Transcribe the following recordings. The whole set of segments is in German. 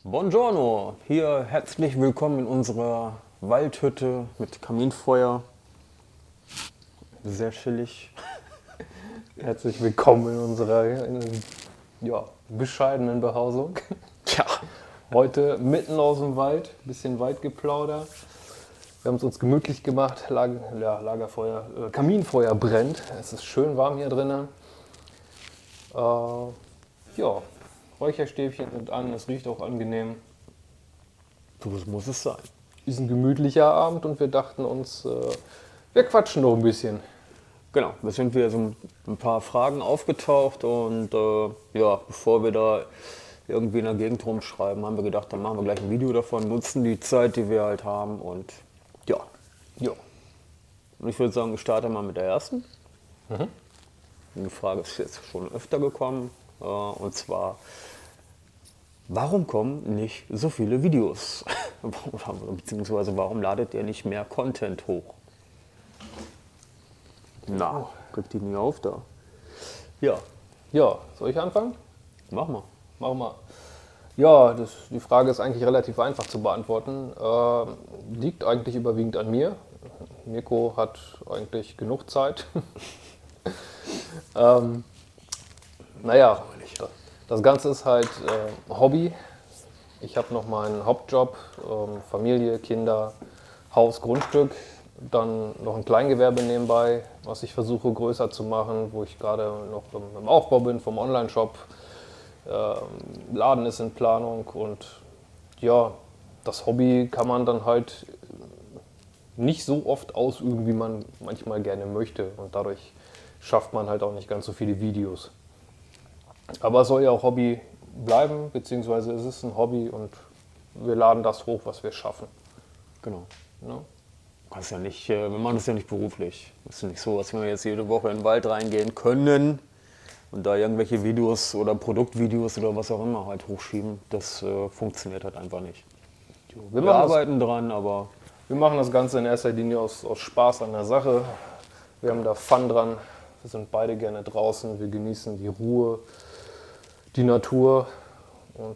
Buongiorno, hier herzlich willkommen in unserer Waldhütte mit Kaminfeuer. Sehr chillig. Herzlich willkommen in unserer bescheidenen Behausung. Tja, Heute mitten aus dem Wald, bisschen Waldgeplauder. Wir haben es uns gemütlich gemacht, Lagerfeuer, Kaminfeuer brennt. Es ist schön warm hier drinnen. Räucherstäbchen sind an, es riecht auch angenehm. so muss es sein. Ist ein gemütlicher Abend und wir dachten uns, wir quatschen noch ein bisschen. Genau, wir sind wieder so ein paar Fragen aufgetaucht und bevor wir da irgendwie in der Gegend rumschreiben, haben wir gedacht, dann machen wir gleich ein Video davon, nutzen die Zeit, die wir halt haben und ja. Ja. Und ich würde sagen, ich starte mal mit der ersten. Die Frage ist jetzt schon öfter gekommen und zwar, warum kommen nicht so viele Videos? Beziehungsweise warum ladet ihr nicht mehr Content hoch? Na, kriegt die nie auf da. Ja, Ja, soll ich anfangen? mach mal. Machen wir. Ja, die Frage ist eigentlich relativ einfach zu beantworten. Liegt eigentlich überwiegend an mir. Mirko hat eigentlich genug Zeit. Naja, das Ganze ist halt Hobby. Ich habe noch meinen Hauptjob, Familie, Kinder, Haus, Grundstück, dann noch ein Kleingewerbe nebenbei, was ich versuche größer zu machen, wo ich gerade noch im Aufbau bin vom Online-Shop. Laden ist in Planung und ja, das Hobby kann man dann halt nicht so oft ausüben, wie man manchmal gerne möchte und dadurch schafft man halt auch nicht ganz so viele Videos. Aber es soll ja auch Hobby bleiben, beziehungsweise es ist ein Hobby und wir laden das hoch, was wir schaffen. Genau. Ne? Kannst ja nicht, wir machen das ja nicht beruflich. Es ist nicht so, dass wir jetzt jede Woche in den Wald reingehen können und da irgendwelche Videos oder Produktvideos oder was auch immer halt hochschieben. Das funktioniert halt einfach nicht. Wir arbeiten dran, aber Wir machen das Ganze in erster Linie aus Spaß an der Sache. Wir haben da Fun dran. Wir sind beide gerne draußen. Wir genießen die Ruhe, die Natur und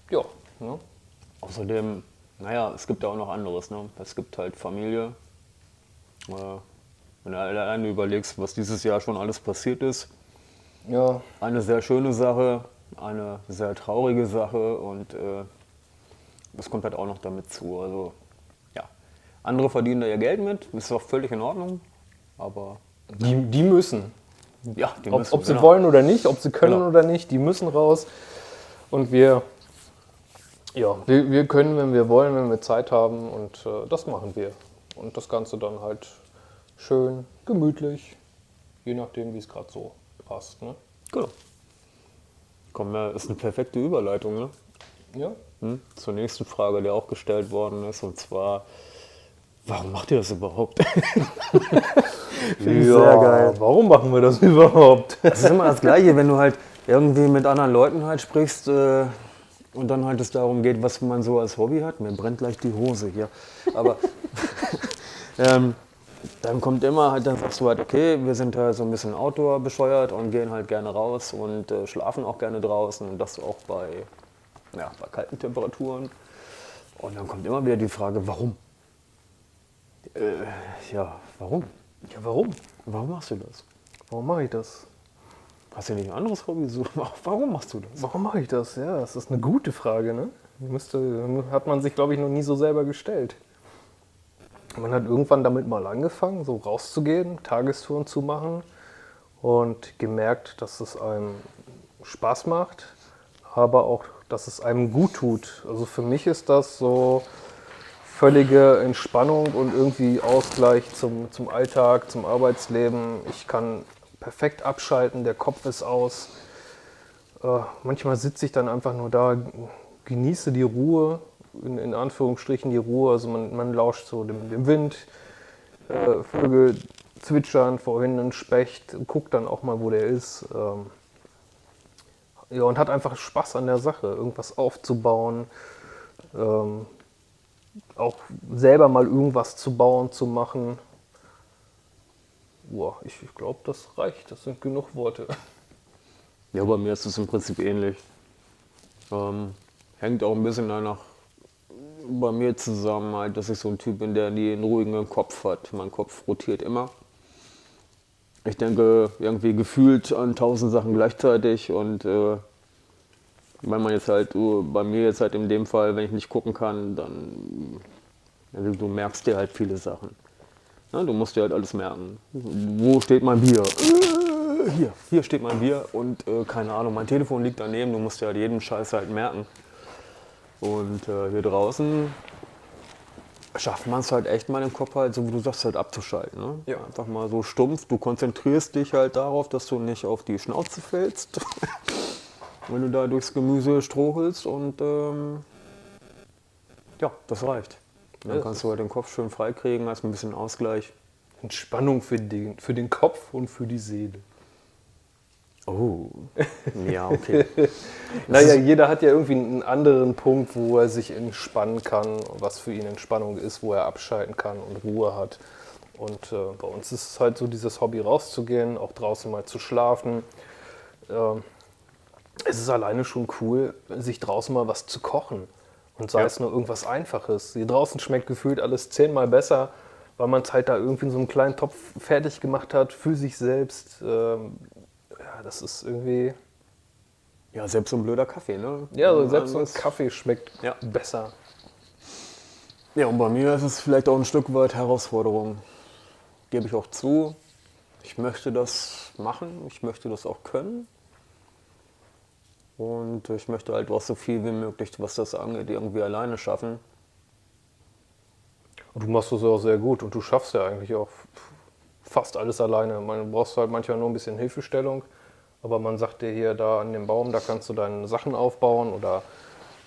ja. Ne? außerdem, naja, es gibt ja auch noch anderes. Ne? Es gibt halt Familie. Wenn du alleine überlegst, was dieses Jahr schon alles passiert ist. Ja, Eine sehr schöne Sache, eine sehr traurige Sache und das kommt halt auch noch damit zu. Also ja, andere verdienen da ihr Geld mit, ist auch völlig in Ordnung, aber die müssen. ja, die Ob, müssen, ob sie genau. wollen oder nicht, ob sie können Genau. oder nicht, die müssen raus. Und wir können, wenn wir wollen, wenn wir Zeit haben und das machen wir. Und das Ganze dann halt schön, gemütlich, je nachdem, wie es gerade so passt. Ne? Genau. Kommen wir, ist eine perfekte Überleitung, ne? Ja. Zur nächsten Frage, die auch gestellt worden ist, und zwar, warum macht ihr das überhaupt? Finde ich sehr geil. Warum machen wir das überhaupt? Das ist immer das Gleiche, wenn du halt irgendwie mit anderen Leuten halt sprichst und dann halt es darum geht, was man so als Hobby hat. Mir brennt gleich die Hose hier. Aber dann kommt immer halt, dann sagst du halt, okay, wir sind halt so ein bisschen Outdoor bescheuert und gehen halt gerne raus und schlafen auch gerne draußen und das auch bei kalten Temperaturen. Und dann kommt immer wieder die Frage, warum? Warum? Ja, warum? Warum machst du das? Warum mache ich das? Hast du nicht ein anderes Hobby? So, warum machst du das? Warum mache ich das? Ja, das ist eine gute Frage, ne? Hat man sich, glaube ich, noch nie so selber gestellt. Man hat irgendwann damit mal angefangen, so rauszugehen, Tagestouren zu machen und gemerkt, dass es einem Spaß macht, aber auch, dass es einem gut tut. Also für mich ist das so völlige Entspannung und irgendwie Ausgleich zum Alltag, zum Arbeitsleben. Ich kann perfekt abschalten, der Kopf ist aus. Manchmal sitze ich dann einfach nur da, genieße die Ruhe, in Anführungsstrichen die Ruhe. Also man lauscht so dem Wind, Vögel zwitschern, vorhin ein Specht, guckt dann auch mal, wo der ist. Und hat einfach Spaß an der Sache, irgendwas aufzubauen. Auch selber mal irgendwas zu bauen, zu machen. Ich glaube, das reicht. Das sind genug Worte. Ja, bei mir ist es im Prinzip ähnlich. hängt auch ein bisschen danach bei mir zusammen, halt, dass ich so ein Typ bin, der nie einen ruhigen Kopf hat. Mein Kopf rotiert immer. Ich denke irgendwie gefühlt an 1000 Sachen gleichzeitig und wenn man jetzt halt, bei mir jetzt halt in dem Fall, wenn ich nicht gucken kann, dann, also du merkst dir halt viele Sachen. Ja, du musst dir halt alles merken. Wo steht mein Bier? Hier steht mein Bier und keine Ahnung, mein Telefon liegt daneben, du musst dir halt jeden Scheiß halt merken. Und hier draußen schafft man es halt echt mal im Kopf halt, so wie du sagst, halt abzuschalten. Ne? Ja. Einfach mal so stumpf, du konzentrierst dich halt darauf, dass du nicht auf die Schnauze fällst, wenn du da durchs Gemüse strochelst und ja, das reicht. Dann Ja, kannst du halt den Kopf schön freikriegen, hast ein bisschen Ausgleich. Entspannung für den Kopf und für die Seele. Oh, ja, okay. Naja, jeder hat ja irgendwie einen anderen Punkt, wo er sich entspannen kann, was für ihn Entspannung ist, wo er abschalten kann und Ruhe hat. Und bei uns ist es halt so dieses Hobby rauszugehen, auch draußen mal zu schlafen. Es ist alleine schon cool, sich draußen mal was zu kochen. Und sei Ja. es nur irgendwas Einfaches. Hier draußen schmeckt gefühlt alles 10-mal besser, weil man es halt da irgendwie in so einem kleinen Topf fertig gemacht hat für sich selbst. Ja, das ist irgendwie. Ja, selbst so ein blöder Kaffee, ne? Ja, so selbst so ein Das- Kaffee schmeckt Ja. besser. Ja, und bei mir ist es vielleicht auch ein Stück weit Herausforderung. Gebe ich auch zu. Ich möchte das machen, ich möchte das auch können. Und ich möchte halt auch so viel wie möglich, was das angeht, irgendwie alleine schaffen. Und du machst das ja auch sehr gut und du schaffst ja eigentlich auch fast alles alleine. Man brauchst halt manchmal nur ein bisschen Hilfestellung, aber man sagt dir hier da an dem Baum, da kannst du deine Sachen aufbauen oder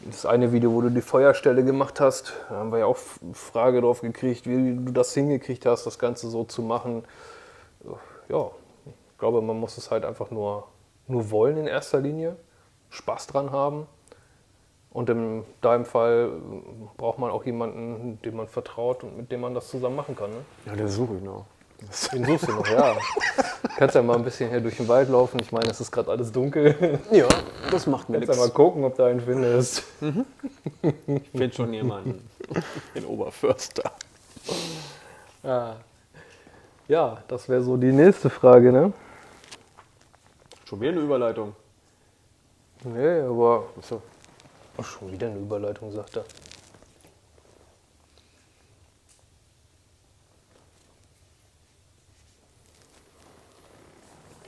das eine Video, wo du die Feuerstelle gemacht hast, da haben wir ja auch Frage drauf gekriegt, wie du das hingekriegt hast, das Ganze so zu machen. Ja, ich glaube, man muss es halt einfach nur wollen in erster Linie, Spaß dran haben. Und in deinem Fall braucht man auch jemanden, dem man vertraut und mit dem man das zusammen machen kann. Ne? Ja, das suche ich noch. Den suchst du noch, ja. Du kannst ja mal ein bisschen hier durch den Wald laufen. Ich meine, es ist gerade alles dunkel. Ja, das macht mir Kannst ja mal nichts. gucken, ob du einen findest. Ich finde schon jemanden. Den Oberförster. Ja, das wäre so die nächste Frage, ne? Schon wieder eine Überleitung. Nee, aber Achso. ach, schon wieder eine Überleitung, sagt er.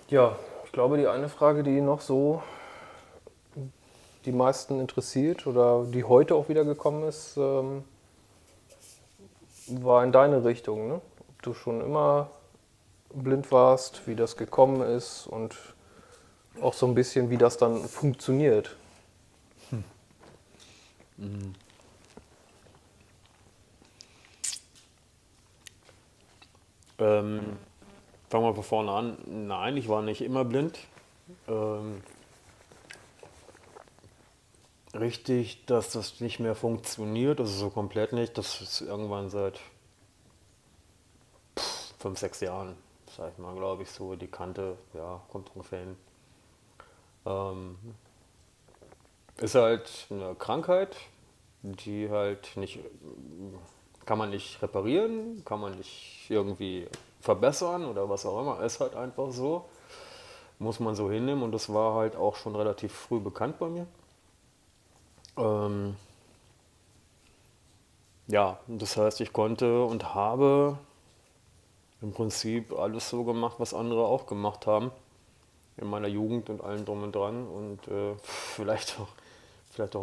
Ja, ich glaube, die eine Frage, die noch so die meisten interessiert oder die heute auch wieder gekommen ist, war in deine Richtung, ne? Ob du schon immer blind warst, wie das gekommen ist und auch so ein bisschen, wie das dann funktioniert. Fangen wir von vorne an. Nein, ich war nicht immer blind. Richtig, dass das nicht mehr funktioniert, also so komplett nicht. Das ist irgendwann seit 5, 6 Jahren, sag ich mal, glaube ich, so die Kante, ja, kommt ungefähr hin. Ist halt eine Krankheit, die halt nicht, kann man nicht reparieren, kann man nicht irgendwie verbessern oder was auch immer, ist halt einfach so. Muss man so hinnehmen und das war halt auch schon relativ früh bekannt bei mir. Ja, das heißt, ich konnte und habe im Prinzip alles so gemacht, was andere auch gemacht haben in meiner Jugend und allem drum und dran und vielleicht auch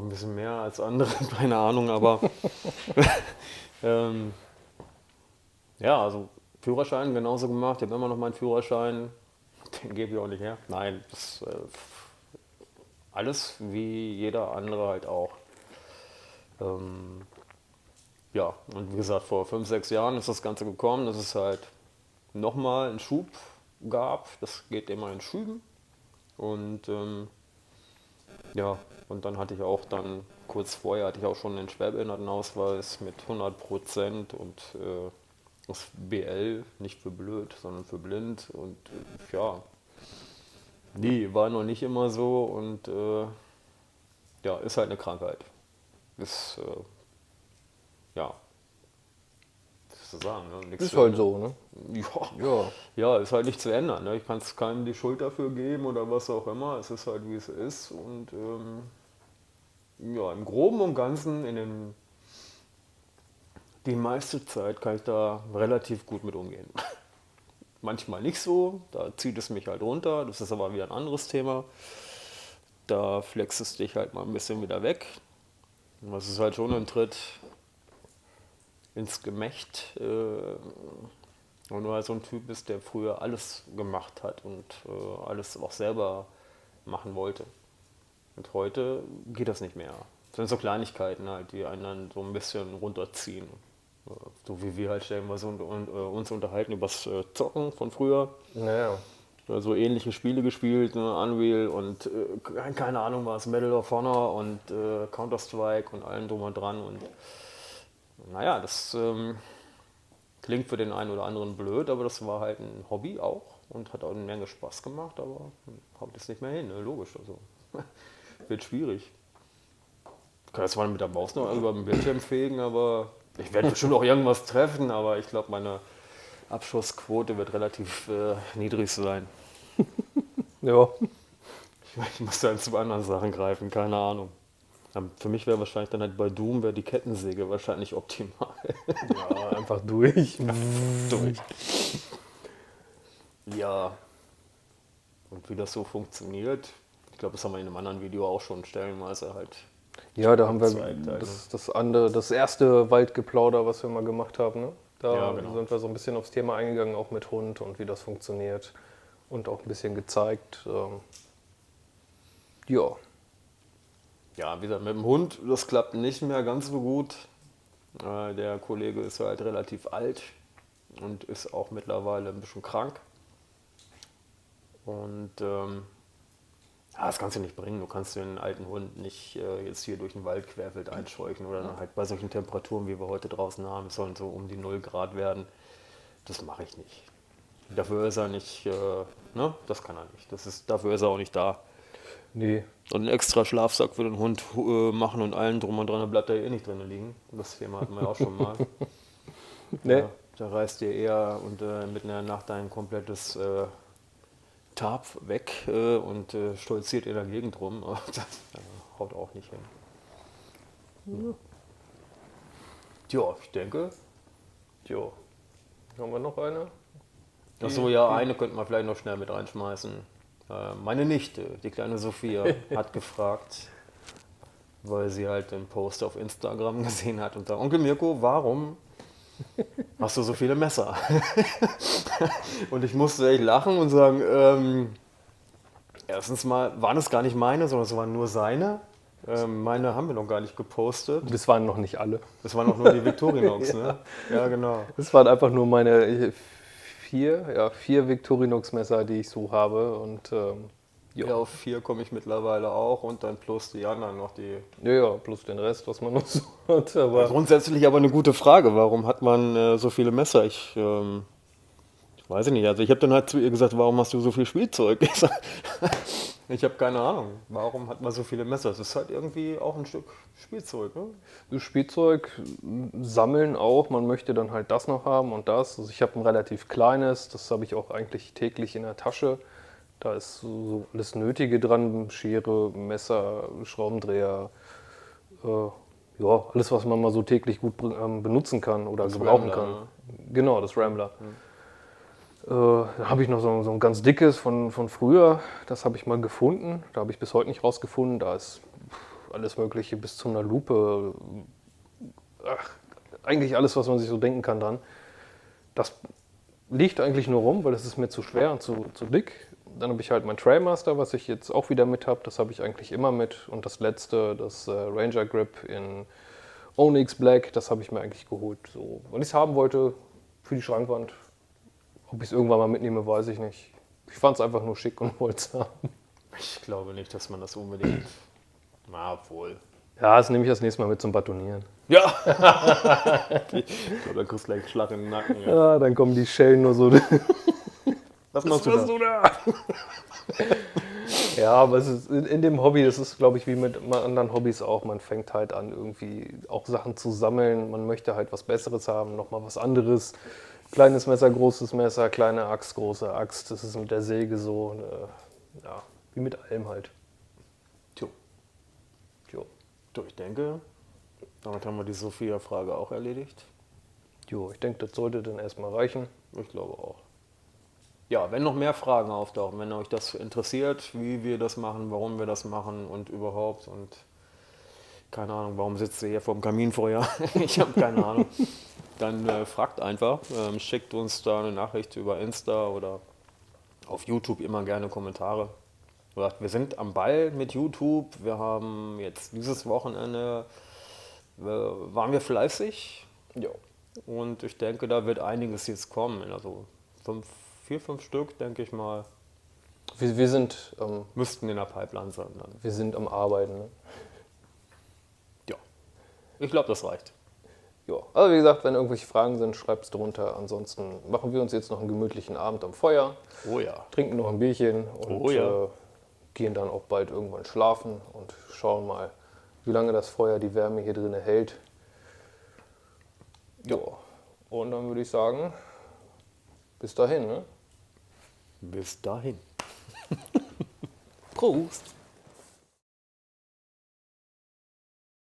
ein bisschen mehr als andere, keine Ahnung, aber ähm, ja, also Führerschein genauso gemacht, ich habe immer noch meinen Führerschein, den gebe ich auch nicht her. Nein, das alles wie jeder andere halt auch. Ja, und wie gesagt, vor 5, 6 Jahren ist das Ganze gekommen, dass es halt nochmal einen Schub gab. Das geht immer in Schüben. Und ja, und dann hatte ich auch dann, kurz vorher hatte ich auch schon den Schwerbehindertenausweis mit 100% und das BL, nicht für blöd, sondern für blind. Und ja, die war noch nicht immer so und ja, ist halt eine Krankheit. Ist, ja, was zu sagen. Ne? Nichts Ist zu halt ändern. so, ne? Ja. Ja, ist halt nicht zu ändern. Ne? Ich kann es keinem die Schuld dafür geben oder was auch immer. Es ist halt, wie es ist. Und ja, im Groben und Ganzen, die meiste Zeit kann ich da relativ gut mit umgehen. Manchmal nicht so, da zieht es mich halt runter. Das ist aber wieder ein anderes Thema. Da flext es dich halt mal ein bisschen wieder weg. Und das ist halt schon ein Tritt ins Gemächt. Und du halt so ein Typ bist, der früher alles gemacht hat und alles auch selber machen wollte. Und heute geht das nicht mehr. Das sind so Kleinigkeiten halt, die einen dann so ein bisschen runterziehen. So wie wir halt stellenweise uns unterhalten über das Zocken von früher. Naja. So ähnliche Spiele gespielt, ne? Unreal und keine Ahnung was, Medal of Honor und Counter-Strike und allem drum und dran. Und naja, das klingt für den einen oder anderen blöd, aber das war halt ein Hobby auch und hat auch eine Menge Spaß gemacht, aber haut jetzt nicht mehr hin, ne? Logisch. Also wird schwierig. Ich kann das zwar mit der Maus noch über den Bildschirm fegen, aber ich werde bestimmt auch irgendwas treffen, aber ich glaube, meine Abschussquote wird relativ niedrig sein. Ja. Ich muss dann zu anderen Sachen greifen, keine Ahnung. Für mich wäre wahrscheinlich dann halt bei Doom die Kettensäge wahrscheinlich optimal. Ja, einfach durch. Durch. Ja. Und wie das so funktioniert, ich glaube, das haben wir in einem anderen Video auch schon stellenweise halt. Ja, da haben wir Gezeigt halt, das erste Waldgeplauder, was wir mal gemacht haben. Ne? Da Ja, genau. sind wir so ein bisschen aufs Thema eingegangen, auch mit Hund und wie das funktioniert. Und auch ein bisschen gezeigt. Ja. Ja, wie gesagt, mit dem Hund, das klappt nicht mehr ganz so gut. Der Kollege ist halt relativ alt und ist auch mittlerweile ein bisschen krank. Und das kannst du nicht bringen. Du kannst den alten Hund nicht jetzt hier durch den Wald querfeld einscheuchen oder dann halt bei solchen Temperaturen, wie wir heute draußen haben, es sollen so um die 0 Grad werden. Das mache ich nicht. Dafür ist er nicht, ne? Das kann er nicht. Dafür ist er auch nicht da. Nee. Und einen extra Schlafsack für den Hund machen und allen drum und dran, da bleibt er eh nicht drin liegen. Das Thema hatten wir ja auch schon mal. Nee. Ja, da reißt dir eher und mitten in der Nacht ein komplettes Tarp weg und stolziert in der Gegend rum. Das haut auch nicht hin. Ja, ich denke. Ja. Haben wir noch eine? Achso, ja, eine könnte man vielleicht noch schnell mit reinschmeißen. Meine Nichte, die kleine Sophia, hat gefragt, weil sie halt den Post auf Instagram gesehen hat und sagt, Onkel Mirko, warum hast du so viele Messer? Und ich musste echt lachen und sagen, erstens mal waren es gar nicht meine, sondern es waren nur seine. Meine haben wir noch gar nicht gepostet. Das waren noch nicht alle. Das waren noch nur die Victorinox, ne? Ja, genau. Das waren einfach nur meine vier Victorinox-Messer, die ich so habe. Und Ja, auf 4 komme ich mittlerweile auch und dann plus die anderen noch die. ja, plus den Rest, was man noch so hat. Aber Grundsätzlich aber eine gute Frage. Warum hat man so viele Messer? Ich weiß nicht. Also ich habe dann halt zu ihr gesagt, warum hast du so viel Spielzeug? Ich habe keine Ahnung. Warum hat man so viele Messer? Das ist halt irgendwie auch ein Stück Spielzeug, ne? Spielzeug sammeln auch. Man möchte dann halt das noch haben und das. Also ich habe ein relativ kleines, das habe ich auch eigentlich täglich in der Tasche. Da ist so alles Nötige dran, Schere, Messer, Schraubendreher, ja, alles, was man mal so täglich gut benutzen kann oder Das gebrauchen Rambler, kann. ne? Genau, das Rambler. Da habe ich noch so ein ganz dickes von früher, das habe ich mal gefunden. Da habe ich bis heute nicht rausgefunden. Da ist alles Mögliche bis zu einer Lupe. Ach, eigentlich alles, was man sich so denken kann dran. Das liegt eigentlich nur rum, weil das ist mir zu schwer und zu dick. Dann habe ich halt mein Trailmaster, was ich jetzt auch wieder mit habe. Das habe ich eigentlich immer mit. Und das letzte, das Ranger Grip in Onyx Black, das habe ich mir eigentlich geholt, so, weil ich es haben wollte für die Schrankwand. Ob ich es irgendwann mal mitnehme, weiß ich nicht. Ich fand es einfach nur schick und wollte es haben. Ich glaube nicht, dass man das unbedingt. Na, obwohl. Ja, das nehme ich das nächste Mal mit zum Batonieren. Ja! Ich glaube, da kriegst du gleich einen Schlag in den Nacken. Ja. Ja, dann kommen die Schellen nur so. Was machst du da? Ja, aber es ist in dem Hobby, das ist, glaube ich, wie mit anderen Hobbys auch. Man fängt halt an, irgendwie auch Sachen zu sammeln. Man möchte halt was Besseres haben, nochmal was anderes. Kleines Messer, großes Messer, kleine Axt, große Axt. Das ist mit der Säge so. Ja, wie mit allem halt. Tjo. Jo. Du, ich denke, damit haben wir die Sophia-Frage auch erledigt. Jo, ich denke, das sollte dann erstmal reichen. Ich glaube auch. Ja, wenn noch mehr Fragen auftauchen, wenn euch das interessiert, wie wir das machen, warum wir das machen und überhaupt und keine Ahnung, warum sitzt ihr hier vorm Kaminfeuer? Ich habe keine Ahnung. Dann fragt einfach, schickt uns da eine Nachricht über Insta oder auf YouTube immer gerne Kommentare. Wie gesagt, wir sind am Ball mit YouTube. Wir haben jetzt dieses Wochenende, waren wir fleißig. Ja. Und ich denke, da wird einiges jetzt kommen. Also 4, 5 Stück, denke ich mal, Wir sind, müssten in der Pipeline sein. Dann. wir sind am Arbeiten. Ne? Ja, ich glaube, das reicht. Ja, also wie gesagt, wenn irgendwelche Fragen sind, schreibt es drunter. Ansonsten machen wir uns jetzt noch einen gemütlichen Abend am Feuer, Oh ja. trinken noch ein Bierchen und Oh ja. gehen dann auch bald irgendwann schlafen und schauen mal, wie lange das Feuer die Wärme hier drin hält. Ja, und dann würde ich sagen, bis dahin. Ne? Bis dahin. Prost!